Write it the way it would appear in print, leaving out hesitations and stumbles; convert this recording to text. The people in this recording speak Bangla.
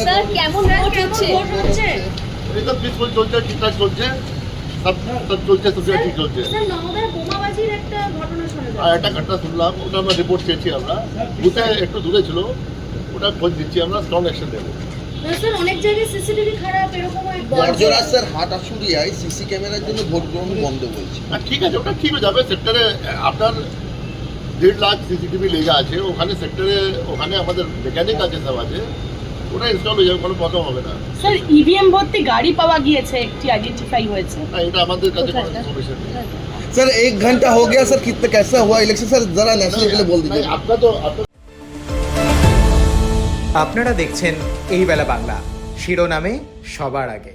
স্যার কেমন ভোট হচ্ছে? एकदम पीसफुल চলছে, ঠিকঠাক চলছে, সব চলছে, সব ঠিক চলছে। স্যার নওদায় বোমাবাজির একটা ঘটনা শোনা আর যাচ্ছে। একটা ঘটনা শুনলাম, ওটা আমরা রিপোর্ট চেয়েছি আমরা, বুথে একটু দূরে ছিল, ওটা খোঁজ দিচ্ছি আমরা, স্ট্রং অ্যাকশন দেবো। স্যার অনেক জায়গায় সিসিটিভি খারাপ এরকম বর্জরা স্যার হাটাশুরিয়ায় সিসি ক্যামেরার জন্য ভোট গ্রহণ বন্ধ বলছে। আর ঠিক আছে, ওটা ঠিক হয়ে যাবে। সেক্টরে আপনার 1.5 লাখ সিসিটিভি লেগে আছে ওখানে, সেক্টরে ওখানে আমাদের মেকানিক আছে, সব আছে, ওটা ইনস্টল হয়ে যাবে, কোনো প্রবলেম হবে না। স্যার ইভিএম ভর্তি গাড়ি পাওয়া গিয়েছে, একটি আইডেন্টিফাই হয়েছে। না, এটা আমাদের কাছে কোনো ইনফরমেশন নেই। सर 1 घंटा हो गया सर, कितना कैसा हुआ इलेक्शन सर, जरा नेशनल के लिए बोल दीजिए। আপনার তো আপনারা দেখছেন এই বেলা বাংলা, শিরোনামে সবার আগে।